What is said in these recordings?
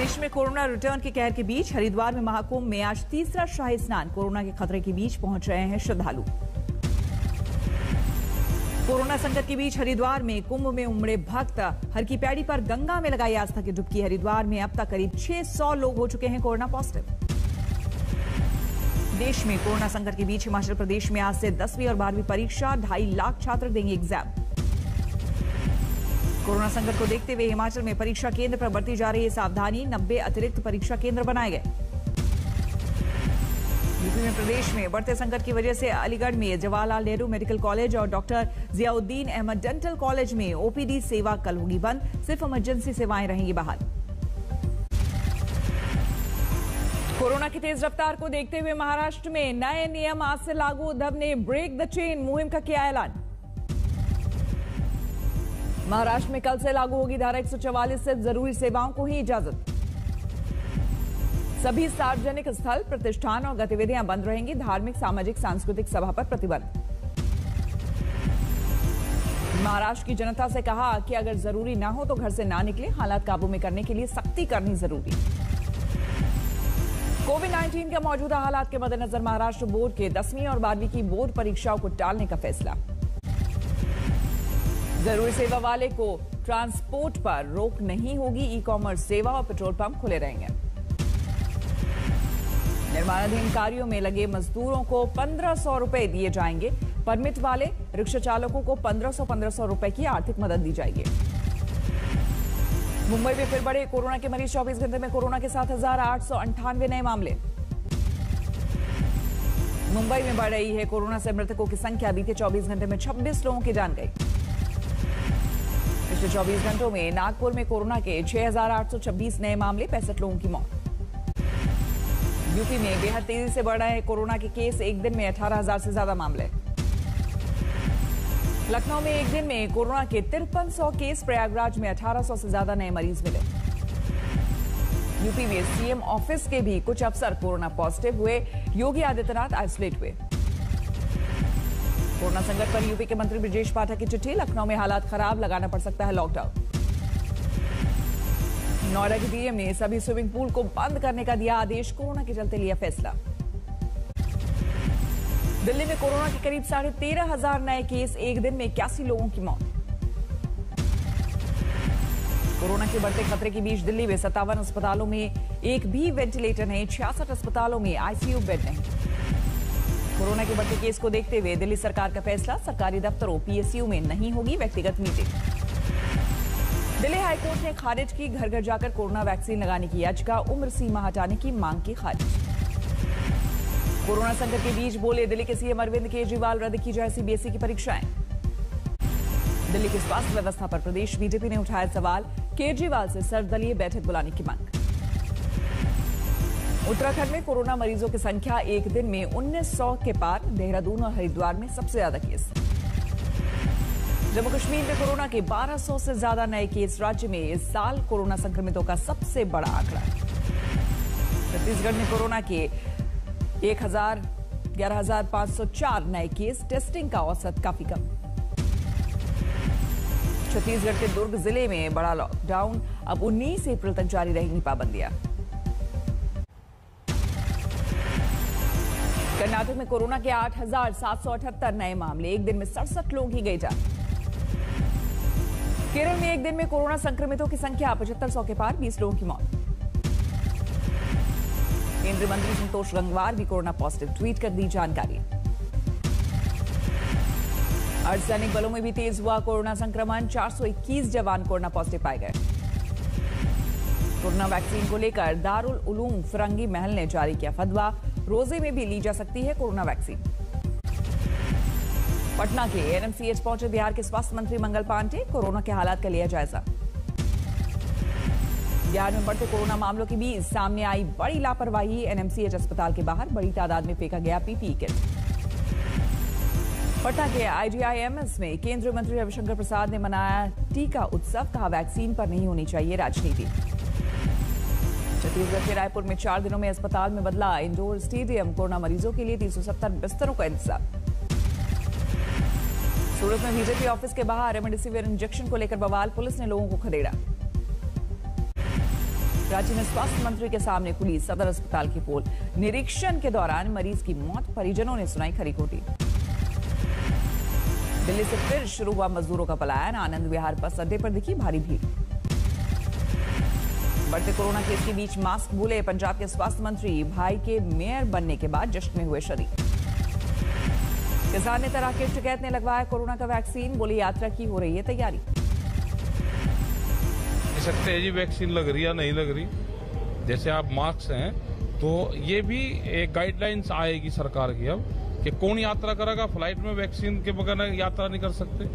देश में corona return के कहर के बीच हरिद्वार में महाकुंभ में आज तीसरा शाही स्नान। कोरोना के खतरे के बीच पहुंच रहे हैं श्रद्धालु। कोरोना संकट के बीच हरिद्वार में कुंभ में उमड़े भक्त। हर की पैड़ी पर गंगा में लगाई आस्था की डुबकी। हरिद्वार में अब तक करीब 600 लोग हो चुके हैं कोरोना पॉजिटिव। देश में कोरोना संकट के बीच हिमाचल प्रदेश में आज से 10वीं और 12वीं परीक्षा। 2.5 लाख छात्र देंगे एग्जाम। कोरोना संकट को देखते हुए हिमाचल में परीक्षा केंद्र पर बरती जा रही है सावधानी। 90 अतिरिक्त परीक्षा केंद्र बनाए गए। यूपी में प्रदेश में बढ़ते संकट की वजह से अलीगढ़ में जवाहरलाल नेहरू मेडिकल कॉलेज और doctor Ziauddin Ahmed dental college में ओपीडी सेवा कल होगी बंद। सिर्फ इमरजेंसी सेवाएं रहेंगी बहाल। कोरोना की तेज रफ्तार को देखते हुए महाराष्ट्र में नए नियम आज से लागू। उद्धव ने ब्रेक द चेन मुहिम का किया ऐलान। महाराष्ट्र में कल से लागू होगी धारा 144 से जरूरी सेवाओं को ही इजाजत। सभी सार्वजनिक स्थल, प्रतिष्ठान और गतिविधियां बंद रहेंगी। धार्मिक, सामाजिक, सांस्कृतिक सभा पर प्रतिबंध। महाराष्ट्र की जनता से कहा कि अगर जरूरी ना हो तो घर से ना निकले। हालात काबू में करने के लिए सख्ती करनी जरूरी। कोविड-19 के मौजूदा हालात के मद्देनजर महाराष्ट्र बोर्ड के 10वीं और 12वीं की बोर्ड परीक्षाओं को टालने का फैसला। जरूरी सेवा वाले को ट्रांसपोर्ट पर रोक नहीं होगी। ई कॉमर्स सेवा और पेट्रोल पंप खुले रहेंगे। निर्माणाधीन कार्यों में लगे मजदूरों को 1500 रुपए दिए जाएंगे। परमिट वाले रिक्शा चालकों को 1500 रुपए की आर्थिक मदद दी जाएगी। मुंबई में फिर बढ़े कोरोना के मरीज। 24 घंटे में कोरोना के 7,898 नए मामले। मुंबई में बढ़ रही है कोरोना से मृतकों की संख्या। बीते 24 घंटे में 26 लोगों की जान गई। पिछले 24 घंटों में नागपुर में कोरोना के 6,826 नए मामले। 65 लोगों की मौत। यूपी में बेहद तेजी से बढ़ रहे हैं कोरोना के केस। एक दिन में 18,000 से ज्यादा मामले। लखनऊ में एक दिन में कोरोना के 5300 केस। प्रयागराज में 1800 से ज्यादा नए मरीज मिले। यूपी में सीएम ऑफिस के भी कुछ अफसर कोरोना पॉजिटिव हुए। योगी आदित्यनाथ आइसोलेट हुए। कोरोना संकट पर यूपी के मंत्री ब्रजेश पाठक की चिट्ठी। लखनऊ में हालात खराब, लगाना पड़ सकता है लॉकडाउन। नोएडा के डीएम ने सभी स्विमिंग पूल को बंद करने का दिया आदेश। कोरोना के चलते लिया फैसला। दिल्ली में कोरोना के करीब 13,500 नए केस। एक दिन में 81 लोगों की मौत। कोरोना के बढ़ते खतरे के बीच दिल्ली में 57 अस्पतालों में एक भी वेंटिलेटर नहीं। 66 अस्पतालों में आईसीयू बेड नहीं। कोरोना के बढ़ते केस को देखते हुए दिल्ली सरकार का फैसला। सरकारी दफ्तरों, पीएसयू में नहीं होगी व्यक्तिगत मीटिंग। दिल्ली हाईकोर्ट ने खारिज की घर घर जाकर कोरोना वैक्सीन लगाने की याचिका। उम्र सीमा हटाने की मांग की खारिज। कोरोना संकट के बीच बोले दिल्ली के सीएम अरविंद केजरीवाल, रद्द की जाए सीबीएसई की परीक्षाएं। दिल्ली की स्वास्थ्य व्यवस्था पर प्रदेश बीजेपी ने उठाया सवाल। केजरीवाल से सर्वदलीय बैठक बुलाने की मांग। उत्तराखंड में कोरोना मरीजों की संख्या एक दिन में 1900 के पार। देहरादून और हरिद्वार में सबसे ज्यादा केस। जम्मू कश्मीर में कोरोना के 1200 से ज्यादा नए केस। राज्य में इस साल कोरोना संक्रमितों का सबसे बड़ा आंकड़ा। छत्तीसगढ़ में कोरोना के 11,504 नए केस। टेस्टिंग का औसत काफी कम। छत्तीसगढ़ के दुर्ग जिले में बड़ा लॉकडाउन। अब 19 अप्रैल तक जारी रहेंगी पाबंदियां। कर्नाटक में कोरोना के 8,778 नए मामले। एक दिन में 67 लोगों की गई जान। केरल में एक दिन में कोरोना संक्रमितों की संख्या 7500 के पार। 20 लोगों की मौत। केंद्रीय मंत्री संतोष गंगवार भी कोरोना पॉजिटिव। ट्वीट कर दी जानकारी। अर्धसैनिक बलों में भी तेज हुआ कोरोना संक्रमण। 421 जवान कोरोना पॉजिटिव पाए गए। कोरोना वैक्सीन को लेकर दारुल उलूम फिरंगी महल ने जारी किया फतवा। रोजे में भी ली जा सकती है कोरोना वैक्सीन। पटना के एनएमसीएच पहुंचे बिहार के स्वास्थ्य मंत्री मंगल पांडे। कोरोना के हालात का लिया जायजा। बिहार में बढ़ते कोरोना मामलों के बीच सामने आई बड़ी लापरवाही। एनएमसीएच अस्पताल के बाहर बड़ी तादाद में फेंका गया पीपीई किट। पटना के आईजीआईएमएस में केंद्रीय मंत्री रविशंकर प्रसाद ने मनाया टीका उत्सव। कहा वैक्सीन पर नहीं होनी चाहिए राजनीति। छत्तीसगढ़ के रायपुर में 4 दिनों में अस्पताल में बदला इंडोर स्टेडियम। कोरोना मरीजों के लिए 370 बिस्तरों का इंतजाम। सूरत में बीजेपी ऑफिस के बाहर रेमडेसिविर इंजेक्शन को लेकर बवाल। पुलिस ने लोगों को खदेड़ा। राज्य में स्वास्थ्य मंत्री के सामने खुली सदर अस्पताल की पोल। निरीक्षण के दौरान मरीज की मौत, परिजनों ने सुनाई खरी खोटी। दिल्ली से फिर शुरू हुआ मजदूरों का पलायन। आनंद विहार बस अड्डे पर दिखी भारी भीड़। बढ़ते कोरोना केस के बीच मास्क भूले पंजाब के स्वास्थ्य मंत्री। भाई के मेयर बनने के बाद जश्न में हुए शरीक। किसान नेता राकेश टिकैत ने लगवाया कोरोना का वैक्सीन। बोले यात्रा की हो रही है तैयारी। सकते हैं जी वैक्सीन लग रही है नहीं लग रही। जैसे आप मास्क हैं तो ये भी एक गाइडलाइंस आएगी सरकार की अब कि कौन यात्रा करेगा। फ्लाइट में वैक्सीन के बगैर यात्रा नहीं कर सकते।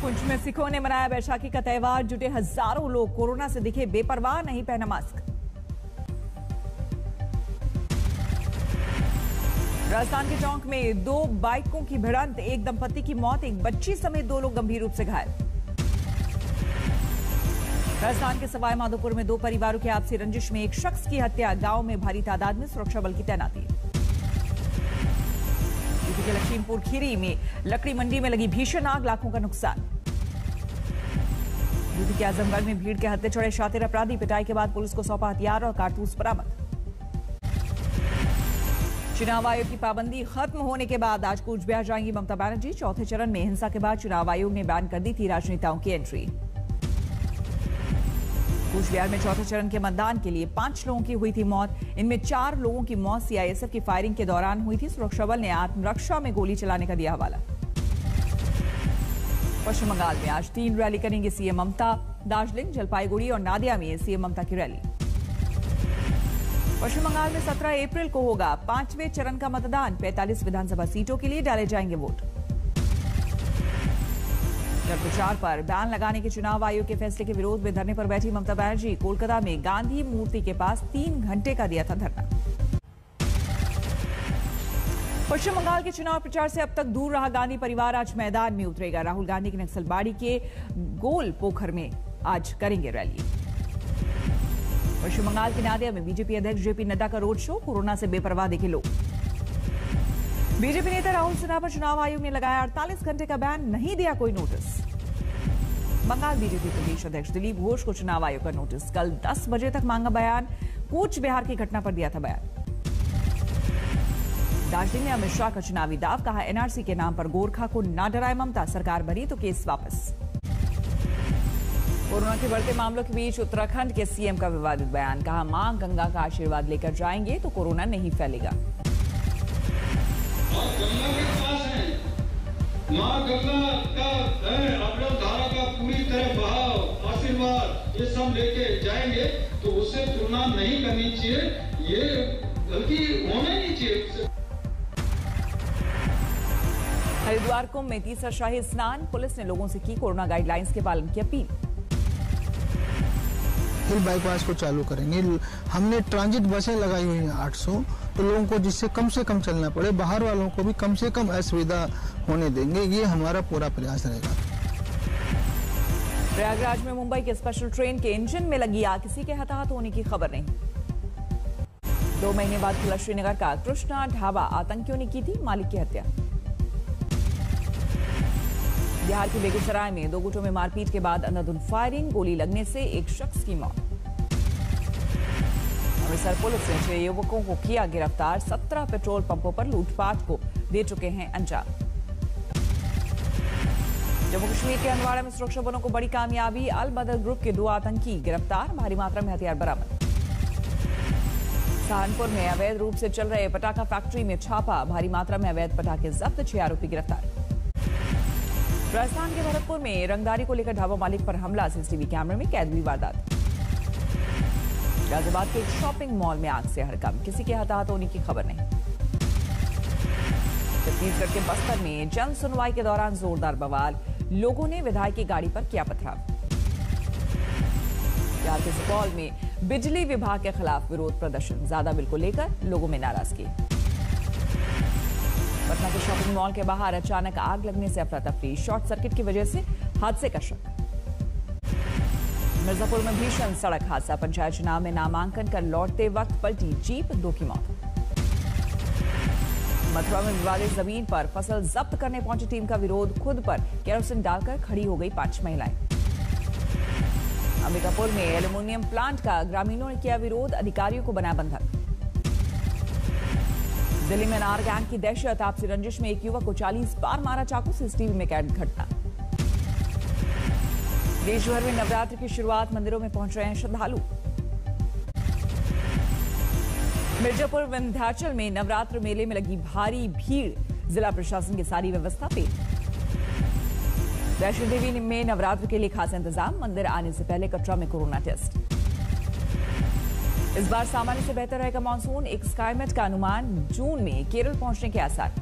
पुंछ में सिखों ने मनाया बैसाखी का त्योहार। जुटे हजारों लोग, कोरोना से दिखे बेपरवाह, नहीं पहना मास्क। राजस्थान के टोंक में 2 बाइकों की भिड़ंत, एक दंपति की मौत, एक बच्ची समेत 2 लोग गंभीर रूप से घायल। राजस्थान के सवाई माधोपुर में 2 परिवारों की आपसी रंजिश में एक शख्स की हत्या। गांव में भारी तादाद में सुरक्षा बल की तैनाती। यूपी के लखीमपुर खीरी में लकड़ी मंडी में लगी भीषण आग, लाखों का नुकसान। यूपी के आजमगढ़ में भीड़ के हत्थे चढ़े शातिर अपराधी। पिटाई के बाद पुलिस को सौंपा हथियार और कारतूस बरामद। चुनाव आयोग की पाबंदी खत्म होने के बाद आज कूच बिहार जाएंगी ममता बनर्जी। चौथे चरण में हिंसा के बाद चुनाव आयोग ने बैन कर दी थी राजनेताओं की एंट्री। कूच बिहार में चौथे चरण के मतदान के लिए 5 लोगों की हुई थी मौत। इनमें 4 लोगों की मौत सीआईएसएफ की फायरिंग के दौरान हुई थी। सुरक्षा बल ने आत्मरक्षा में गोली चलाने का दिया हवाला। पश्चिम बंगाल में आज 3 रैली करेंगे सीएम ममता। दार्जिलिंग, जलपाईगुड़ी और नादिया में सीएम ममता की रैली। पश्चिम बंगाल में 17 अप्रैल को होगा 5वें चरण का मतदान। 45 विधानसभा सीटों के लिए डाले जाएंगे वोट। जल प्रचार पर बैन लगाने के चुनाव आयोग के फैसले के विरोध में धरने पर बैठी ममता बनर्जी। कोलकाता में गांधी मूर्ति के पास 3 घंटे का दिया था धरना। पश्चिम बंगाल के चुनाव प्रचार से अब तक दूर रहा गांधी परिवार आज मैदान में उतरेगा। राहुल गांधी की नक्सलबाड़ी के गोल पोखर में आज करेंगे रैली। पश्चिम बंगाल के नादिया में बीजेपी अध्यक्ष जेपी नड्डा का रोड शो। कोरोना से बेपरवाह दिखे लोग। बीजेपी नेता राहुल सिन्हा पर चुनाव आयोग ने लगाया 48 घंटे का बैन, नहीं दिया कोई नोटिस। बंगाल बीजेपी प्रदेश अध्यक्ष दिलीप घोष को चुनाव आयोग का नोटिस। कल 10 बजे तक मांगा बयान। कूच बिहार की घटना पर दिया था बयान। दार्जिलिंग में अमित शाह का चुनावी दाव। कहा एनआरसी के नाम पर गोरखा को ना डराए ममता। सरकार बनी तो केस वापस। कोरोना के बढ़ते मामलों के बीच उत्तराखंड के सीएम का विवादित बयान। कहा मां गंगा का आशीर्वाद लेकर जाएंगे तो कोरोना नहीं फैलेगा। और गंगा के पास है, मां गंगा का अवरोध धारा का पूरी तरह बहाव, आशीर्वाद ये सब लेके जाएंगे तो उससे तुलना नहीं करनी चाहिए। ये गलती होना नहीं चाहिए। हरिद्वार कुंभ में तीसरा शाही स्नान। पुलिस ने लोगों से की कोरोना गाइडलाइंस के पालन की अपील। हिल बाईपास को चालू करेंगे। हमने ट्रांजिट बसें लगाई हुई हैं 800, तो लोगों को जिससे कम से कम चलना पड़े, बाहर वालों को भी कम से कम असुविधा होने देंगे। ये हमारा पूरा प्रयास रहेगा। प्रयागराज में मुंबई के स्पेशल ट्रेन के इंजन में लगी आग। किसी के हताहत होने की खबर नहीं। 2 महीने बाद खुला श्रीनगर का कृष्णा ढाबा। आतंकियों ने की थी मालिक की हत्या। बिहार के बेगूसराय में 2 गुटों में मारपीट के बाद अंधाधुंध फायरिंग। गोली लगने से एक शख्स की मौत। अमृतसर पुलिस ने 6 युवकों को किया गिरफ्तार। 17 पेट्रोल पंपों पर लूटपाट को दे चुके हैं अंजाम। जम्मू कश्मीर के हंदवाड़ा में सुरक्षा बलों को बड़ी कामयाबी। अल बदर ग्रुप के 2 आतंकी गिरफ्तार। भारी मात्रा में हथियार बरामद। सहारनपुर में अवैध रूप से चल रहे पटाखा फैक्ट्री में छापा। भारी मात्रा में अवैध पटाखे जब्त। 6 आरोपी गिरफ्तार। राजस्थान के भरतपुर में रंगदारी को लेकर ढाबा मालिक पर हमला। सीसीटीवी कैमरे में कैद हुई वारदात। गाजियाबाद के एक शॉपिंग मॉल में आग से हड़कंप। किसी के हताहत होने की खबर नहीं। छत्तीसगढ़ के बस्तर में जन सुनवाई के दौरान जोरदार बवाल। लोगों ने विधायक की गाड़ी पर किया पथराव। बिहार के सुपौल में बिजली विभाग के खिलाफ विरोध प्रदर्शन। ज्यादा बिल को लेकर लोगों में नाराजगी। पटना के शॉपिंग मॉल के बाहर अचानक आग लगने से अफरा तफरी। शॉर्ट सर्किट की वजह से हादसे का शक। मिर्जापुर में भीषण सड़क हादसा। पंचायत चुनाव में नामांकन कर लौटते वक्त पलटी जीप। 2 की मौत। मथुरा में विवादित जमीन पर फसल जब्त करने पहुंची टीम का विरोध। खुद पर केरोसिन डालकर खड़ी हो गई 5 महिलाएं। अंबिकापुर में एल्यूमिनियम प्लांट का ग्रामीणों ने किया विरोध, अधिकारियों को बनाया बंधक। दिल्ली में नार गैंग की दहशत, आपसी रंजिश में एक युवक को 40 बार मारा चाकू, सीसीटीवी में कैद घटना। देश भर में नवरात्र की शुरुआत, मंदिरों में पहुंच रहे हैं श्रद्धालु। मिर्जापुर विंध्याचल में नवरात्र मेले में लगी भारी भीड़, जिला प्रशासन की सारी व्यवस्था पे। वैष्णो देवी में नवरात्र के लिए खास इंतजाम, मंदिर आने से पहले कटरा में कोरोना टेस्ट। इस बार सामान्य से बेहतर रहेगा मानसून, एक स्काईमेट का अनुमान, जून में केरल पहुंचने के आसार।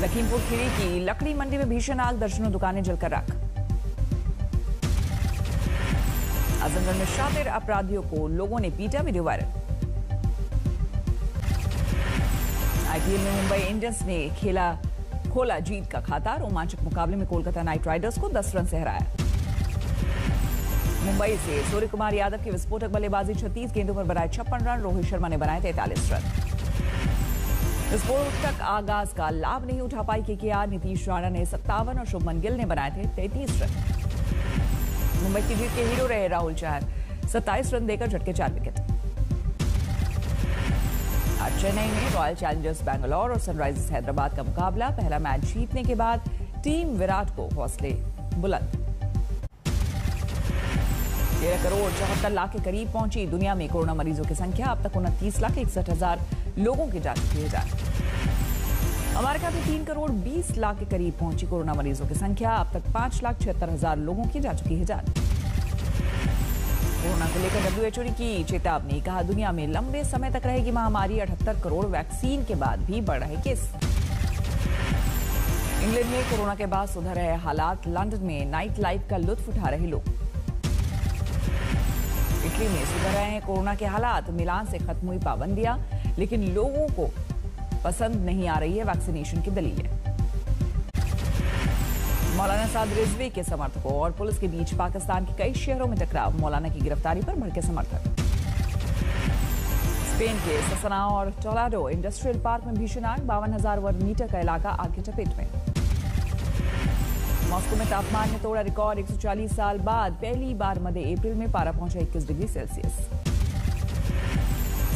लखीमपुर खीरी की लकड़ी मंडी में भीषण आग, दर्जनों दुकानें जलकर राख। आजमगढ़ में शातिर अपराधियों को लोगों ने पीटा, वीडियो वायरल। आईपीएल में मुंबई इंडियंस ने खोला जीत का खाता, रोमांचक मुकाबले में कोलकाता नाइट राइडर्स को 10 रन से हराया। मुंबई से सूर्य कुमार यादव की विस्फोटक बल्लेबाजी, 36 गेंदों पर बनाए 56 रन, रोहित शर्मा ने बनाए 43 रन। विस्फोटक आगाज का लाभ नहीं उठा पाई केकेआर, नीतीश राणा ने 57 और शुभमन गिल ने बनाए थे 33 रन। मुंबई की जीत के हीरो रहे राहुल चहर, 27 रन देकर झटके 4 विकेट। आज चेन्नई में रॉयल चैलेंजर्स बैंगलोर और सनराइजर्स हैदराबाद का मुकाबला, पहला मैच जीतने के बाद टीम विराट को हौसले बुलंद। 13 करोड़ 74 लाख के करीब पहुंची दुनिया में कोरोना मरीजों की संख्या, अब तक 29,61,000 लोगों की जा चुकी है जान। अमेरिका में 3 करोड़ 20 लाख के करीब पहुंची कोरोना मरीजों की संख्या, अब तक 5,76,000 लोगों की जा चुकी है जान। कोरोना को लेकर WHO ने की चेतावनी, कहा दुनिया में लंबे समय तक रहेगी महामारी, 78 करोड़ वैक्सीन के बाद भी बढ़ रहे केस। इंग्लैंड में कोरोना के बाद सुधर रहे हालात, लंदन में नाइट लाइफ का लुत्फ उठा रहे लोग। इटली में सुधर रहे हैं कोरोना के हालात, मिलान से खत्म हुई पाबंदियां, लेकिन लोगों को पसंद नहीं आ रही है वैक्सीनेशन की दलीलें। मौलाना साद रिजवी के समर्थकों और पुलिस के बीच पाकिस्तान के कई शहरों में टकराव, मौलाना की गिरफ्तारी पर भड़के समर्थक। स्पेन के ससना और टोलेडो इंडस्ट्रियल पार्क में भीषण आग, 52,000 वर्ग मीटर का इलाका आग की चपेट में। मॉस्को में तापमान ने तोड़ा रिकॉर्ड, 140 साल बाद पहली बार मध्य अप्रैल में पारा पहुंचा 21 डिग्री सेल्सियस।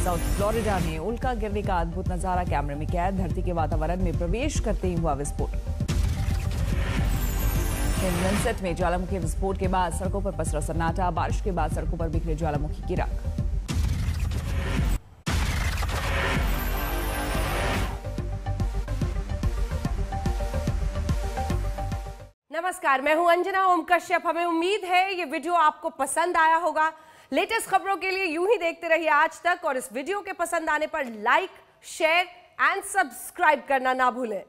साउथ फ्लोरिडा में उल्का गिरने का अद्भुत नजारा कैमरे में कैद, धरती के वातावरण में प्रवेश करते ही हुआ विस्फोट। विंसेंट में ज्वालामुखी विस्फोट के बाद सड़कों पर पसरा सन्नाटा, बारिश के बाद सड़कों पर बिखरे ज्वालामुखी की राख। नमस्कार, मैं हूं अंजना ओम कश्यप। हमें उम्मीद है ये वीडियो आपको पसंद आया होगा। लेटेस्ट खबरों के लिए यूं ही देखते रहिए आज तक, और इस वीडियो के पसंद आने पर लाइक, शेयर एंड सब्सक्राइब करना ना भूलें।